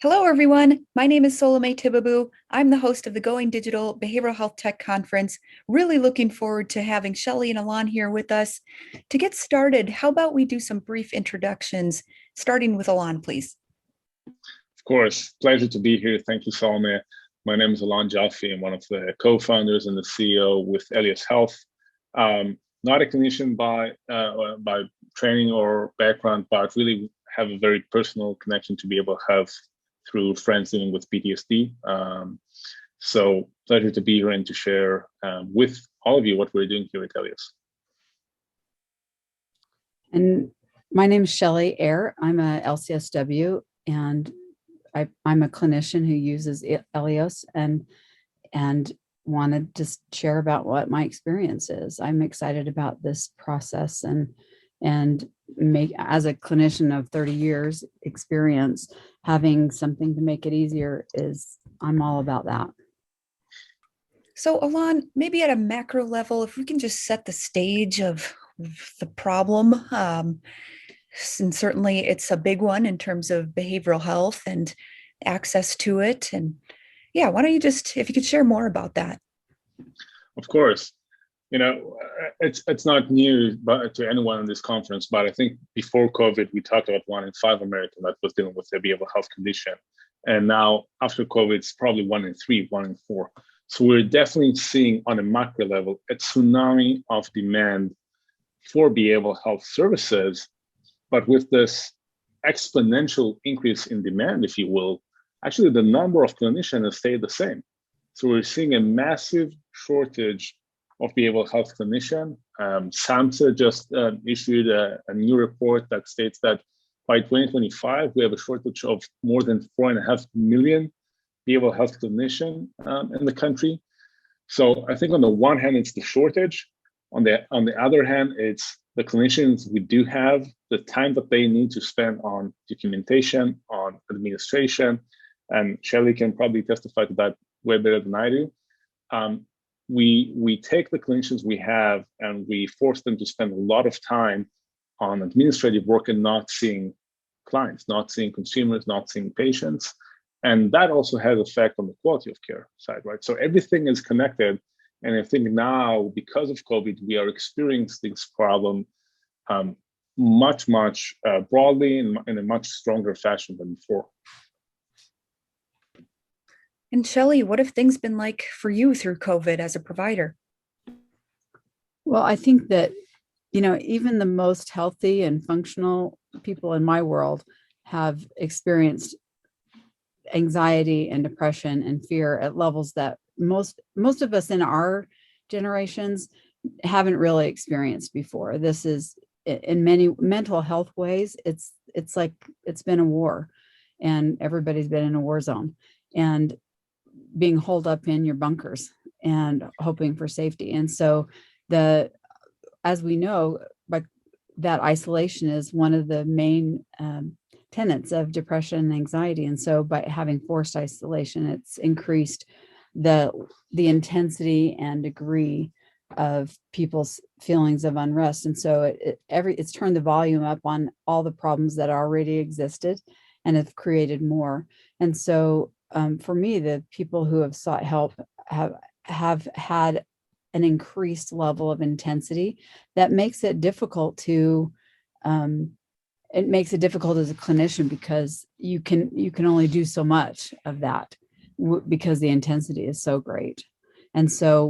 Hello, everyone. My name is Solomay Tibabu. I'm the host of the Going Digital Behavioral Health Tech Conference. Really looking forward to having Shelley and Alon here with us. To get started, how about we do some brief introductions, starting with Alon, please. Of course, pleasure to be here. Thank you, Salome. My name is Alon Joffe. I'm one of the co-founders and the CEO with LCSW Health. Not a clinician by training or background, but really have a very personal connection to be able to have through friends dealing with PTSD. So pleasure to be here and to share with all of you what we're doing here at LCSW. And my name is Shelley, Eyre. I'm a LCSW, and I'm a clinician who uses LCSW and wanted to share about what my experience is. I'm excited about this process and make, as a clinician of 30 years experience, having something to make it easier I'm all about that. So Alon, maybe at a macro level, if we can just set the stage of the problem, and certainly it's a big one in terms of behavioral health and access to it. And yeah, why don't you just, if you could share more about that? Of course. You know, it's not new to anyone in this conference, but I think before COVID, we talked about 1 in 5 Americans that was dealing with a behavioral health condition. And now after COVID, it's probably 1 in 3, 1 in 4. So we're definitely seeing on a macro level, a tsunami of demand for behavioral health services. But with this exponential increase in demand, if you will, actually the number of clinicians has stayed the same. So we're seeing a massive shortage of behavioral health clinician. SAMHSA just issued a new report that states that by 2025, we have a shortage of more than 4.5 million behavioral health clinicians in the country. So I think on the one hand, it's the shortage. On the other hand, it's the clinicians we do have, the time that they need to spend on documentation, on administration, and Shelley can probably testify to that way better than I do. We take the clinicians we have and we force them to spend a lot of time on administrative work and not seeing clients, not seeing consumers, not seeing patients. And that also has effect on the quality of care side, right? So everything is connected. And I think now, because of COVID, we are experiencing this problem much broadly in a much stronger fashion than before. And Shelley, what have things been like for you through COVID as a provider? Well, I think that, even the most healthy and functional people in my world have experienced anxiety and depression and fear at levels that most of us in our generations haven't really experienced before. This is, in many mental health ways, it's like it's been a war, and everybody's been in a war zone and being holed up in your bunkers and hoping for safety. And so as we know, but that isolation is one of the main tenets of depression and anxiety. And so by having forced isolation, it's increased the intensity and degree of people's feelings of unrest. And so it's turned the volume up on all the problems that already existed and have created more. And so for me, the people who have sought help have had an increased level of intensity that makes it difficult it makes it difficult as a clinician, because you can only do so much of that because the intensity is so great. And so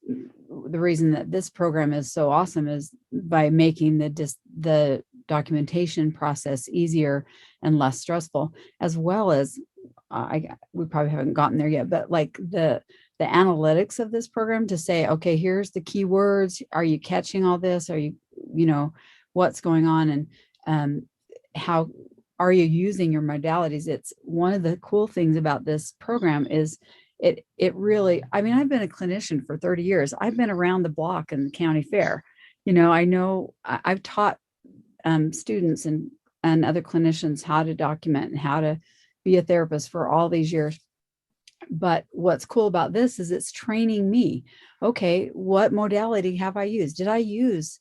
the reason that this program is so awesome is by making the documentation process easier and less stressful, as well as we probably haven't gotten there yet, but like the analytics of this program to say, okay, here's the keywords. Are you catching all this? Are you what's going on? And how are you using your modalities? It's one of the cool things about this program is it really, I've been a clinician for 30 years. I've been around the block in the county fair. I know I've taught students and other clinicians how to document and how to be a therapist for all these years. But what's cool about this is it's training me. Okay, what modality have I used? Did I use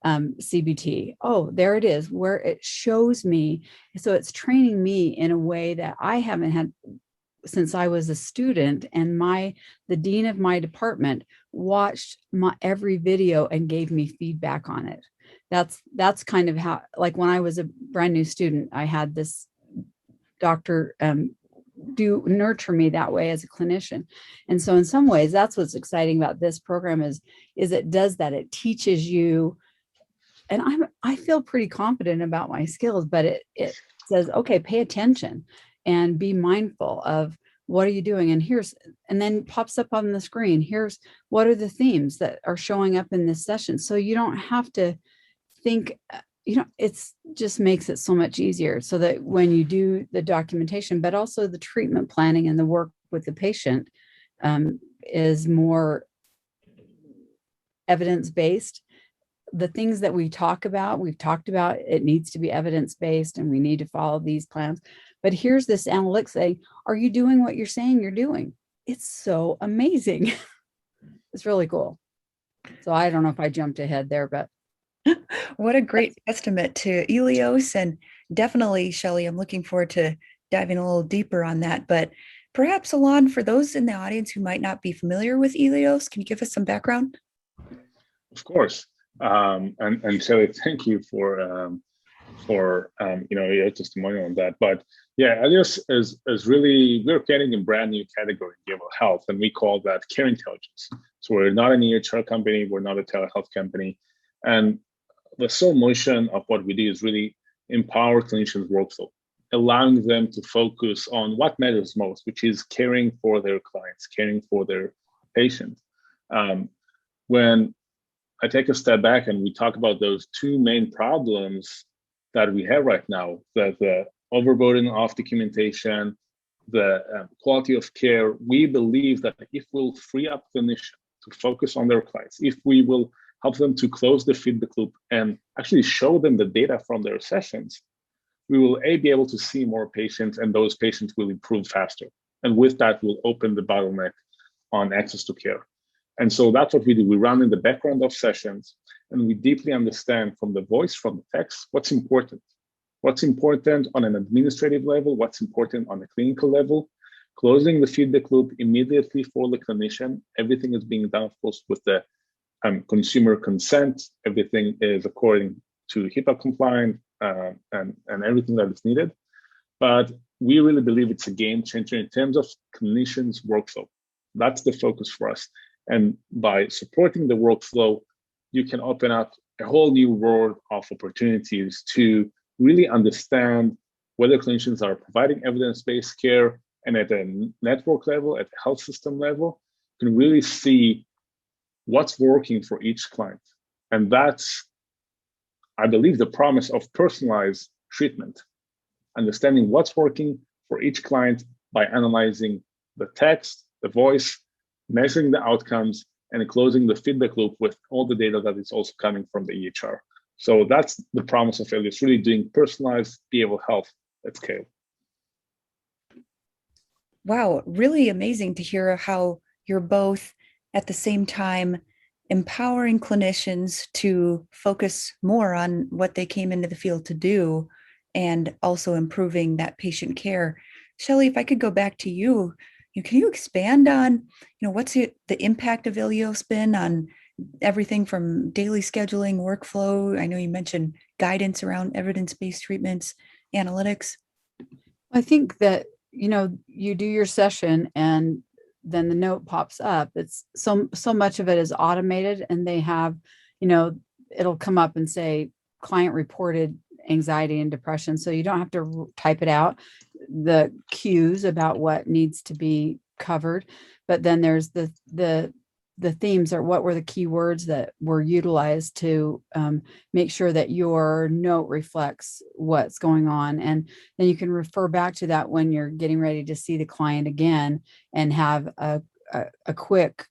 CBT. Oh, there it is, where it shows me. So it's training me in a way that I haven't had since I was a student, and the dean of my department watched my every video and gave me feedback on it. That's kind of how, like when I was a brand new student, I had this doctor do nurture me that way as a clinician. And so in some ways, that's what's exciting about this program is it does that. It teaches you, and I feel pretty confident about my skills, but it says, okay, pay attention and be mindful of what are you doing? And then pops up on the screen. Here's what are the themes that are showing up in this session. So you don't have to think, it's just makes it so much easier so that when you do the documentation, but also the treatment planning and the work with the patient is more evidence-based. The things that we've talked about, it needs to be evidence-based and we need to follow these plans. But here's this analytics saying, are you doing what you're saying you're doing? It's so amazing. It's really cool. So I don't know if I jumped ahead there, but. What a great estimate to Eleos. And definitely, Shelley, I'm looking forward to diving a little deeper on that. But perhaps, Alon, for those in the audience who might not be familiar with Eleos, can you give us some background? Of course. And Shelley, thank you for your testimony on that. But yeah, Eleos is really, we're getting a brand new category in behavioral health, and we call that care intelligence. So we're not an EHR company, we're not a telehealth company. And the sole motion of what we do is really empower clinicians' workflow, allowing them to focus on what matters most, which is caring for their clients, caring for their patients. When I take a step back and we talk about those two main problems that we have right now, the overburden of documentation, the quality of care, we believe that if we'll free up clinicians to focus on their clients, if we will help them to close the feedback loop and actually show them the data from their sessions, we will be able to see more patients, and those patients will improve faster. And with that, we'll open the bottleneck on access to care. And so that's what we do. We run in the background of sessions, and we deeply understand from the voice, from the text, what's important. What's important on an administrative level, what's important on a clinical level, closing the feedback loop immediately for the clinician. Everything is being done, of course, with the consumer consent. Everything is according to HIPAA compliant and everything that is needed. But we really believe it's a game changer in terms of clinicians' workflow. That's the focus for us. And by supporting the workflow, you can open up a whole new world of opportunities to really understand whether clinicians are providing evidence-based care, and at a network level, at the health system level, can really see what's working for each client. And that's, I believe, the promise of personalized treatment, understanding what's working for each client by analyzing the text, the voice, measuring the outcomes, and closing the feedback loop with all the data that is also coming from the EHR. So that's the promise of Eleos, really doing personalized behavioral health at scale. Wow, really amazing to hear how you're both at the same time empowering clinicians to focus more on what they came into the field to do and also improving that patient care. Shelley, if I could go back to you, can you expand on, what's the impact of Eleos been on everything from daily scheduling, workflow? I know you mentioned guidance around evidence-based treatments, analytics. I think that, you do your session and then the note pops up. It's so much of it is automated, and they have, it'll come up and say client reported anxiety and depression. So you don't have to type it out, the cues about what needs to be covered. But then there's the themes, or what were the keywords that were utilized to make sure that your note reflects what's going on. And then you can refer back to that when you're getting ready to see the client again and have a quick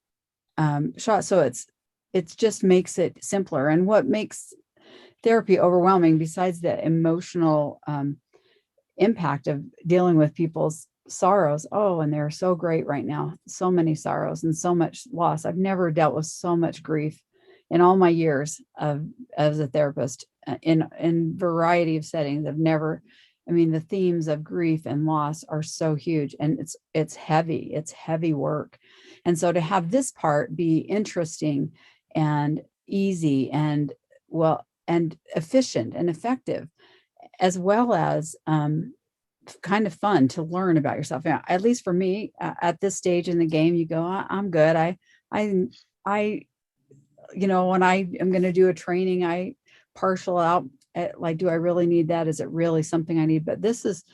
shot. So it just makes it simpler. And what makes therapy overwhelming, besides the emotional impact of dealing with people's sorrows, and they're so great right now, so many sorrows and so much loss. I've never dealt with so much grief in all my years of as a therapist in variety of settings. I mean, the themes of grief and loss are so huge, and it's heavy work. And so to have this part be interesting and easy and well and efficient and effective, as well as kind of fun to learn about yourself. Yeah, at least for me, at this stage in the game, you go, I'm good. I, when I am going to do a training, I partial out at, like, do I really need that? Is it really something I need? But this is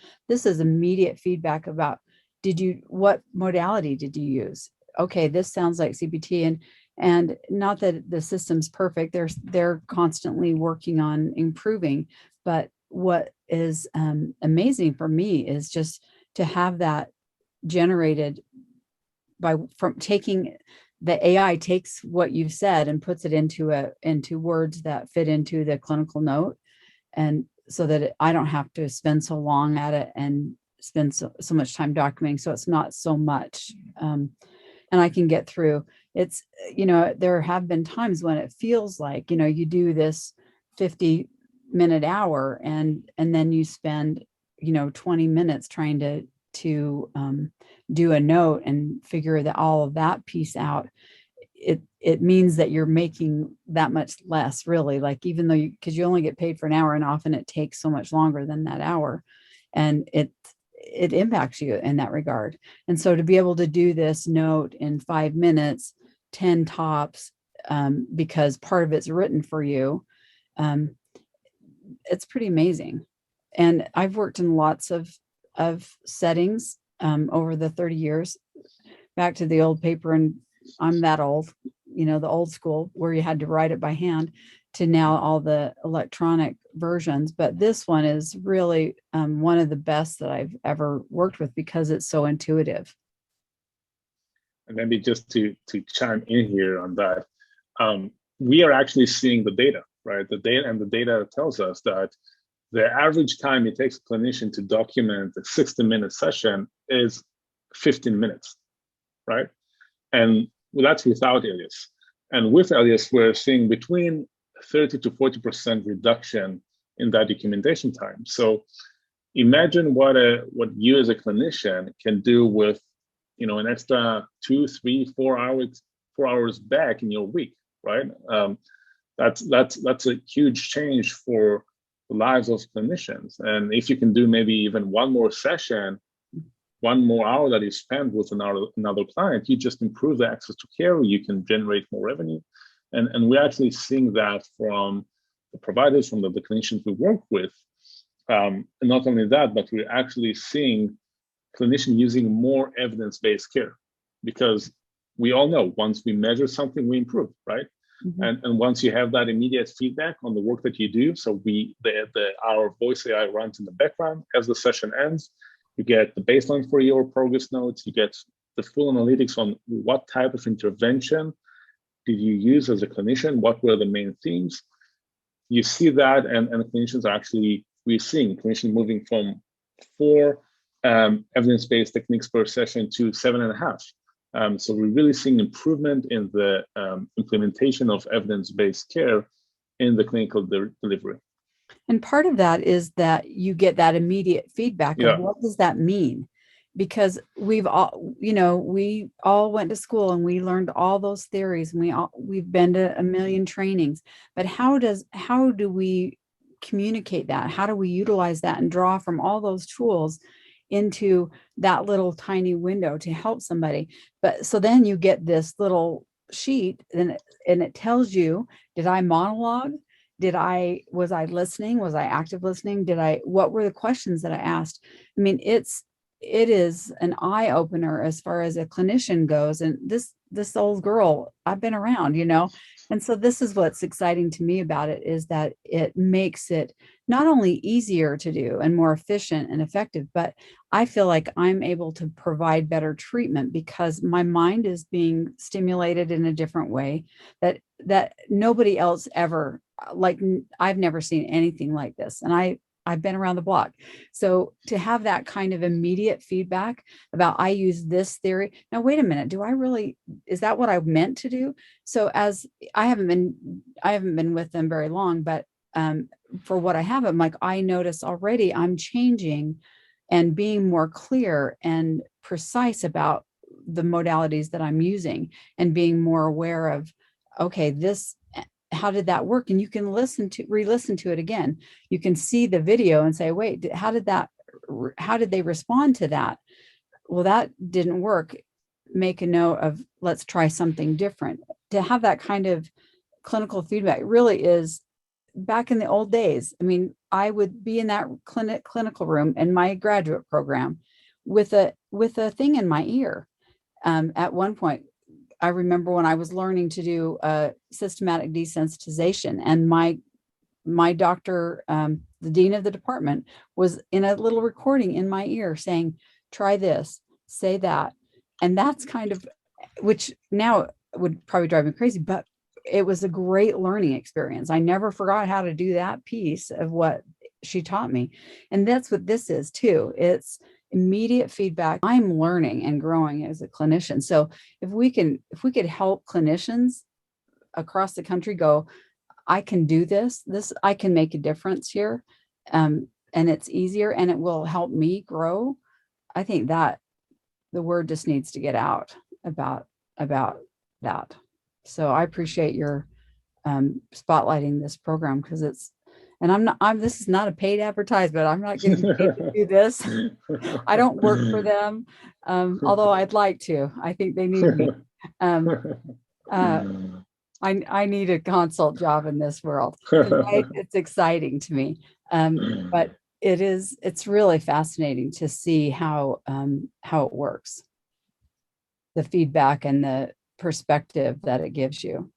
immediate feedback about, what modality did you use? Okay, this sounds like CBT, and not that the system's perfect. They're constantly working on improving, but what is amazing for me is just to have that generated from taking the AI takes what you've said and puts it into words that fit into the clinical note, and so that I don't have to spend so long at it and spend so much time documenting. So it's not so much, and I can get through. It's, there have been times when it feels like, you do this 50-minute hour and then you spend 20 minutes trying to do a note and figure all of that piece out. It means that you're making that much less, really, like, even though because you only get paid for an hour, and often it takes so much longer than that hour, and it impacts you in that regard. And so to be able to do this note in 5 minutes, 10 tops, because part of it's written for you, it's pretty amazing. And I've worked in lots of settings over the 30 years, back to the old paper, and I'm that old, the old school where you had to write it by hand, to now all the electronic versions. But this one is really one of the best that I've ever worked with, because it's so intuitive. And maybe just to chime in here on that, we are actually seeing the data, right? The data tells us that the average time it takes a clinician to document a 60-minute session is 15 minutes, right? And that's without Eleos. And with Eleos, we're seeing between 30 to 40% reduction in that documentation time. So imagine what you as a clinician can do with, an extra 2, 3, 4 hours back in your week, right? That's a huge change for the lives of clinicians. And if you can do maybe even one more session, 1 more hour that you spend with another client, you just improve the access to care, you can generate more revenue. And we're actually seeing that from the providers, from the clinicians we work with. And not only that, but we're actually seeing clinicians using more evidence-based care, because we all know once we measure something, we improve, right? Mm-hmm. And once you have that immediate feedback on the work that you do, so our voice AI runs in the background as the session ends. You get the baseline for your progress notes. You get the full analytics on what type of intervention did you use as a clinician, what were the main themes. You see that, and clinicians are we're seeing clinicians moving from 4 evidence-based techniques per session to 7.5. So we're really seeing improvement in the implementation of evidence-based care in the clinical delivery. And part of that is that you get that immediate feedback of what does that mean? Because we all went to school and we learned all those theories, and we've been to a million trainings, but how do we communicate that? How do we utilize that and draw from all those tools into that little tiny window to help somebody? But so then you get this little sheet, and it tells you, did I monologue? Was I listening? Was I active listening? What were the questions that I asked? I mean, it is an eye opener as far as a clinician goes. And this old girl, I've been around, and so this is what's exciting to me about it, is that it makes it not only easier to do and more efficient and effective, but I feel like I'm able to provide better treatment because my mind is being stimulated in a different way that nobody else ever, like, I've never seen anything like this. And I've been around the block. So to have that kind of immediate feedback about, I use this theory. Now, wait a minute, is that what I meant to do? So as I haven't been with them very long, but for what I have, I'm like, I notice already I'm changing and being more clear and precise about the modalities that I'm using, and being more aware of, okay, how did that work? And you can re-listen to it again. You can see the video and say, wait, how did they respond to that? Well, that didn't work. Make a note of, let's try something different. To have that kind of clinical feedback really is, back in the old days, I mean, I would be in that clinical room in my graduate program with a thing in my ear. At one point, I remember when I was learning to do systematic desensitization, and my doctor, the dean of the department, was in a little recording in my ear saying, try this, say that. And that's kind of, which now would probably drive me crazy, but it was a great learning experience. I never forgot how to do that piece of what she taught me. And that's what this is too. It's immediate feedback. I'm learning and growing as a clinician. So if we could help clinicians across the country go, I can do this, I can make a difference here. And it's easier and it will help me grow. I think that the word just needs to get out about that. So I appreciate your spotlighting this program, because this is not a paid advertisement. I'm not getting paid to do this. I don't work for them, although I'd like to. I think they need me. I need a consult job in this world. It's exciting to me, but it's really fascinating to see how it works, the feedback and the perspective that it gives you.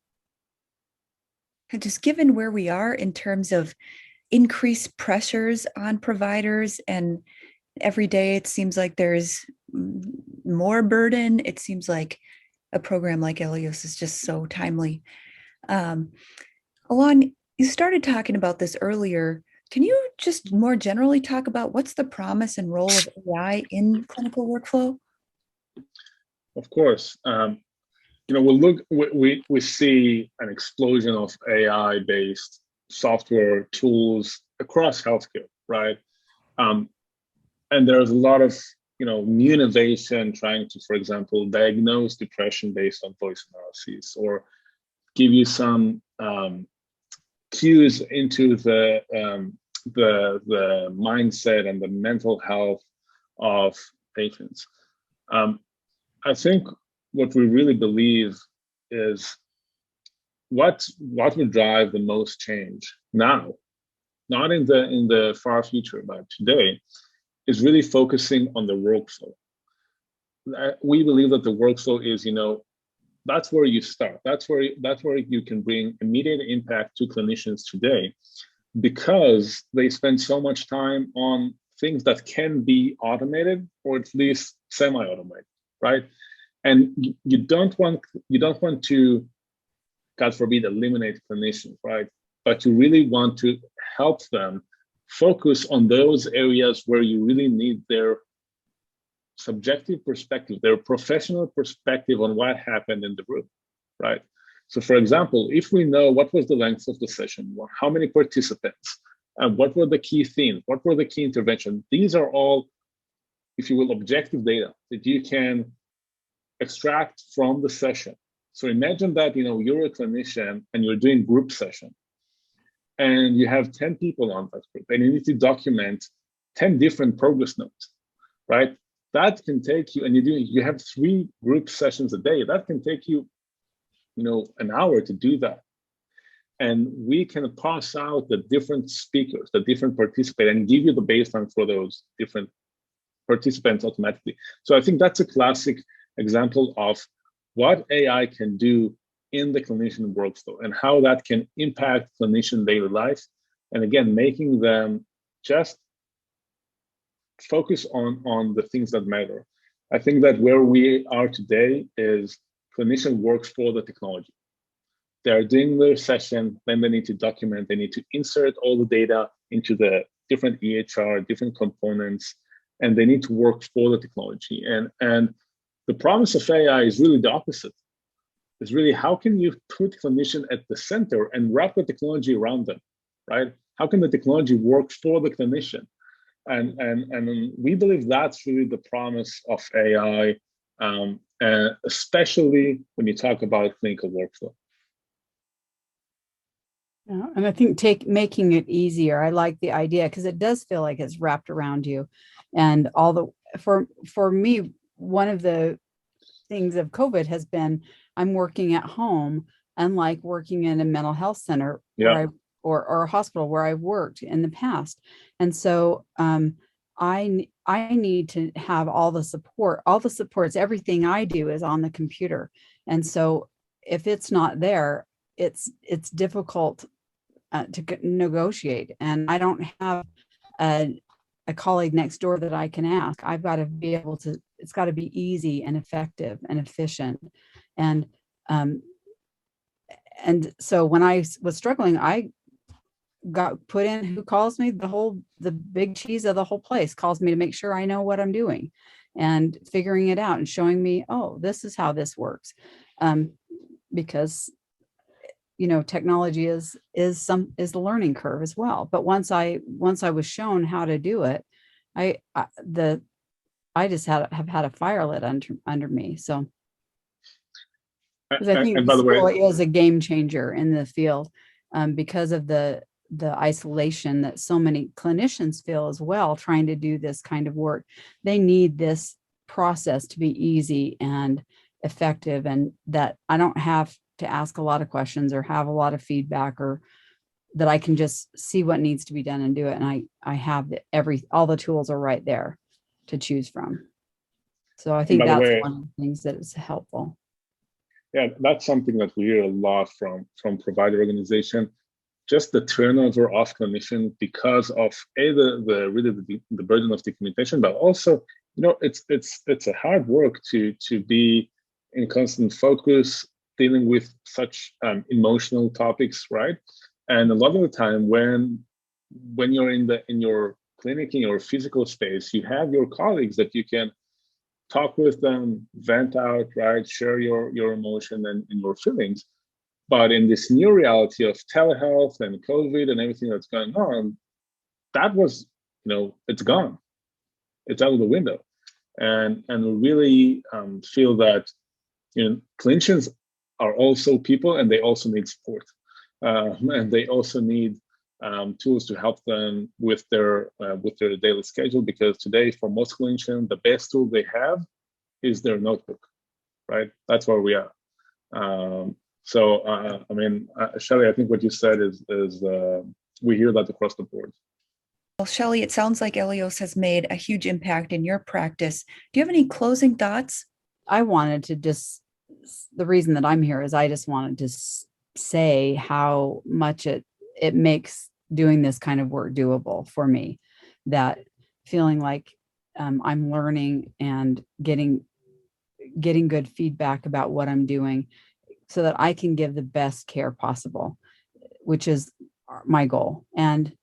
And just given where we are in terms of increased pressures on providers, and every day it seems like there's more burden, it seems like a program like Eleos is just so timely. Alon, you started talking about this earlier. Can you just more generally talk about what's the promise and role of AI in clinical workflow? Of course. We see an explosion of AI-based software tools across healthcare, right? And there's a lot of new innovation trying to, for example, diagnose depression based on voice analysis, or give you some cues into the mindset and the mental health of patients. I think what we really believe is what will drive the most change now, not in the far future, but today, is really focusing on the workflow. We believe that the workflow is, that's where you start. That's where you can bring immediate impact to clinicians today, because they spend so much time on things that can be automated, or at least semi-automated, right? And you don't want to, God forbid, eliminate clinicians, right? But you really want to help them focus on those areas where you really need their subjective perspective, their professional perspective on what happened in the room, right? So for example, if we know what was the length of the session, how many participants, what were the key themes, what were the key interventions, these are all, if you will, objective data that you can extract from the session. So imagine that you're a clinician and you're doing group session, and you have 10 people on that group, and you need to document 10 different progress notes, right? That can take you, and you have 3 group sessions a day. That can take you, an hour to do that. And we can pass out the different speakers, the different participants, and give you the baseline for those different participants automatically. So I think that's a classic example of what AI can do in the clinician workflow and how that can impact clinician daily life. And again, making them just focus on the things that matter. I think that where we are today is clinician works for the technology. They're doing their session, then they need to document, they need to insert all the data into the different EHR, different components, and they need to work for the technology. And the promise of AI is really the opposite. It's really, how can you put clinician at the center and wrap the technology around them, right? How can the technology work for the clinician? And we believe that's really the promise of AI, especially when you talk about clinical workflow. Yeah, and I think making it easier. I like the idea because it does feel like it's wrapped around you, and for me, one of the things of COVID has been I'm working at home, unlike working in a mental health center or a hospital where I've worked in the past, and so I need to have all the supports. Everything I do is on the computer, and so if it's not there, it's difficult to negotiate. And I don't have a colleague next door that I can ask. I've got to be able to, it's got to be easy and effective and efficient. And so when I was struggling, I got put in who calls me, the big cheese of the whole place calls me to make sure I know what I'm doing and figuring it out and showing me, oh, this is how this works. Because technology is the learning curve as well. But once I was shown how to do it, I just have had a fire lit under me. So, because I think this really is a game changer in the field, because of the isolation that so many clinicians feel as well, trying to do this kind of work. They need this process to be easy and effective, and that I don't have to ask a lot of questions or have a lot of feedback, or that I can just see what needs to be done and do it. And I have all the tools are right there to choose from. So I think that's one of the things that is helpful. Yeah, that's something that we hear a lot from provider organization. Just the turnover of clinician because of the burden of documentation, but also, it's a hard work to be in constant focus, dealing with such emotional topics, right? And a lot of the time when you're in your clinic, in your physical space, you have your colleagues that you can talk with them, vent out, right? Share your emotion and your feelings. But in this new reality of telehealth and COVID and everything that's going on, that was, it's gone. It's out of the window. And we really feel that, clinicians are also people, and they also need support, and they also need tools to help them with their daily schedule. Because today, for most clinicians, the best tool they have is their notebook, right? That's where we are. Shelley, I think what you said is we hear that across the board. Well, Shelley, it sounds like Eleos has made a huge impact in your practice. Do you have any closing thoughts? I wanted to the reason that I'm here is I just wanted to say how much it makes doing this kind of work doable for me. That feeling like I'm learning and getting good feedback about what I'm doing, so that I can give the best care possible, which is my goal and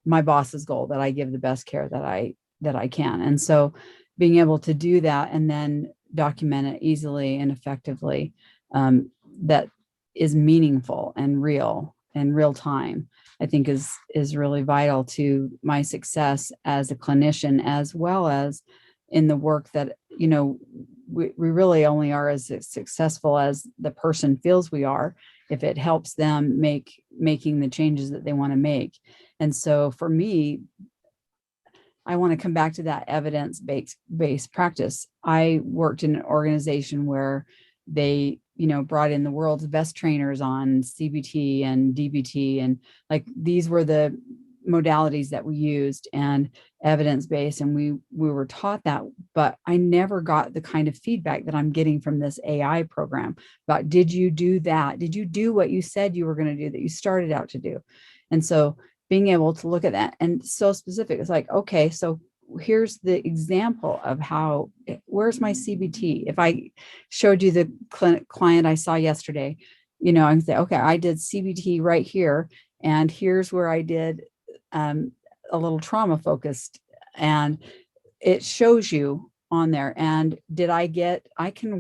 my boss's goal, that I give the best care that I can. And so being able to do that and then document it easily and effectively, that is meaningful and real in real time, I think is really vital to my success as a clinician, as well as in the work that, we really only are as successful as the person feels we are, if it helps them making the changes that they want to make. And so for me, I want to come back to that evidence-based practice. I worked in an organization where they, brought in the world's best trainers on CBT and DBT, and like these were the modalities that we used, and evidence-based, and we were taught that. But I never got the kind of feedback that I'm getting from this AI program about, did you do that? Did you do what you said you were going to do, that you started out to do? And so being able to look at that, and so specific, it's like, okay, so here's the example of where's my CBT? If I showed you the client I saw yesterday, I can say, okay, I did CBT right here, and here's where I did a little trauma focused, and it shows you on there. And I can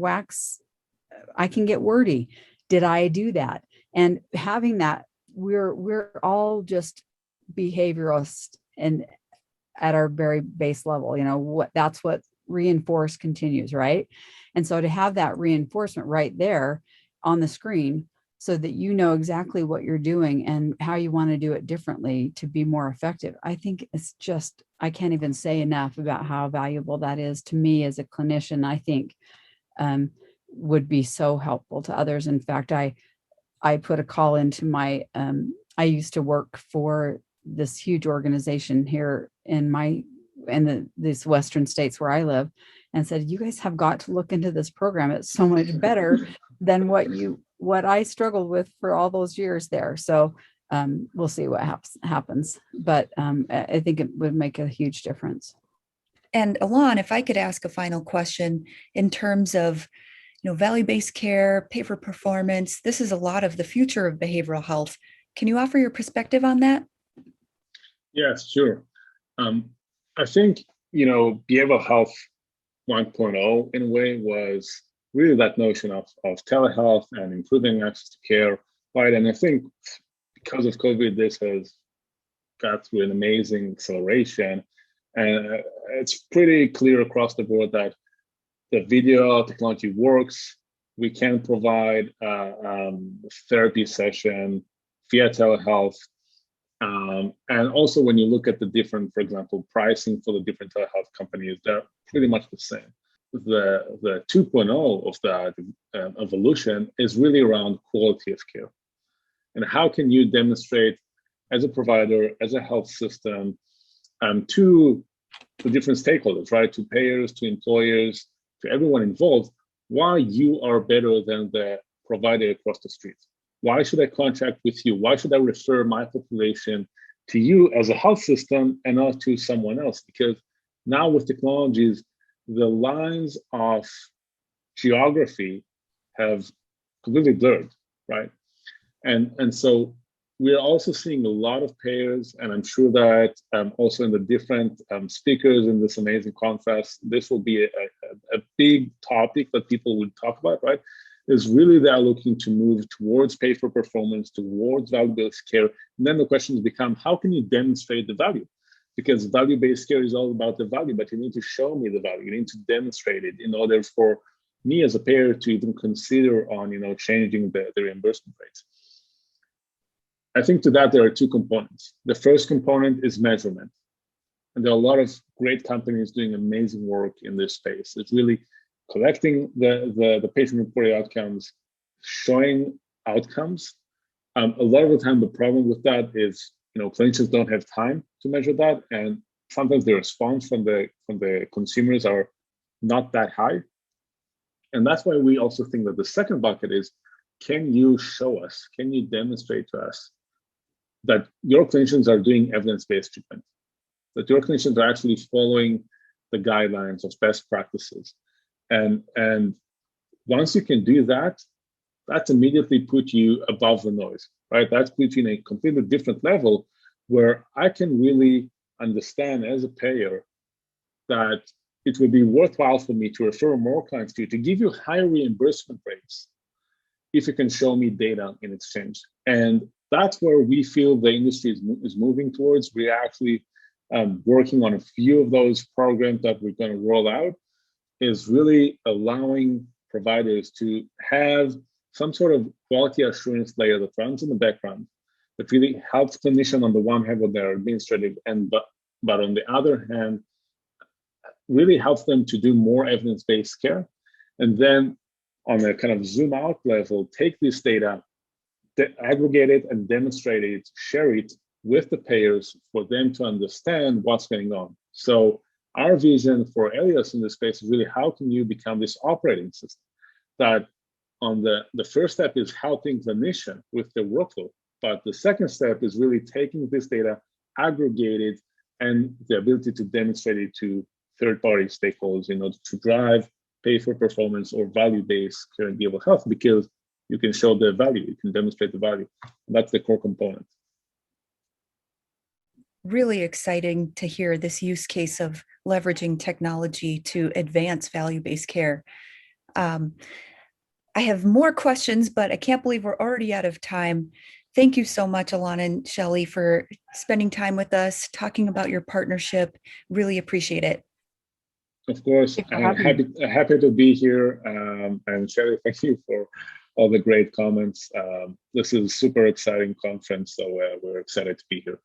get wordy. Did I do that? And having that, we're all just behavioralists and at our very base level, that's what reinforce continues, right? And so to have that reinforcement right there on the screen so that you know exactly what you're doing and how you want to do it differently to be more effective, I think it's just, I can't even say enough about how valuable that is to me as a clinician. I think would be so helpful to others. In fact, I put a call into my, I used to work for this huge organization here in these Western states where I live, and said, you guys have got to look into this program. It's so much better than what I struggled with for all those years there. So we'll see what happens. But I think it would make a huge difference. And Alon, if I could ask a final question in terms of, value-based care, pay for performance, this is a lot of the future of behavioral health. Can you offer your perspective on that? Yes, sure. I think, behavioral health 1.0 in a way was really that notion of telehealth and improving access to care, right? And I think because of COVID, this has got through an amazing acceleration. And it's pretty clear across the board that the video technology works. We can provide a therapy session via telehealth. And also when you look at the different, for example, pricing for the different telehealth companies, they're pretty much the same. The 2.0 of that evolution is really around quality of care. And how can you demonstrate as a provider, as a health system, to the different stakeholders, right? To payers, to employers, to everyone involved, why you are better than the provider across the street. Why should I contract with you? Why should I refer my population to you as a health system and not to someone else? Because now with technologies, the lines of geography have completely blurred, right? And so we're also seeing a lot of payers, and I'm sure that also in the different speakers in this amazing conference, this will be a big topic that people will talk about, right? Is really they're looking to move towards pay for performance, towards value-based care. And then the questions become, how can you demonstrate the value? Because value-based care is all about the value, but you need to show me the value. You need to demonstrate it in order for me as a payer to even consider on, changing the reimbursement rates. I think to that, there are two components. The first component is measurement. And there are a lot of great companies doing amazing work in this space. It's really collecting the patient-reported outcomes, showing outcomes. A lot of the time, the problem with that is, clinicians don't have time to measure that. And sometimes the response from the consumers are not that high. And that's why we also think that the second bucket is, can you show us, can you demonstrate to us that your clinicians are doing evidence-based treatment, that your clinicians are actually following the guidelines of best practices. And once you can do that, that's immediately put you above the noise, right? That's put you in a completely different level where I can really understand as a payer that it would be worthwhile for me to refer more clients to you, to give you higher reimbursement rates if you can show me data in exchange. And that's where we feel the industry is moving towards. We're actually working on a few of those programs that we're going to roll out, is really allowing providers to have some sort of quality assurance layer that runs in the background that really helps clinicians on the one hand with their administrative end, but on the other hand, really helps them to do more evidence-based care. And then on a kind of zoom out level, take this data, aggregate it and demonstrate it, share it with the payers for them to understand what's going on. So our vision for LCSW in this space is really, how can you become this operating system that on the first step is helping clinician with their workflow, but the second step is really taking this data, aggregate it, and the ability to demonstrate it to third-party stakeholders in order to drive pay for performance or value-based care and behavioral health, because you can show the value, you can demonstrate the value. That's the core component. really exciting to hear this use case of leveraging technology to advance value-based care. I have more questions, but I can't believe we're already out of time. Thank you so much, Alon and Shelley, for spending time with us, talking about your partnership. Really appreciate it. Of course, I'm happy to be here. And Shelley, thank you for all the great comments. This is a super exciting conference, so we're excited to be here.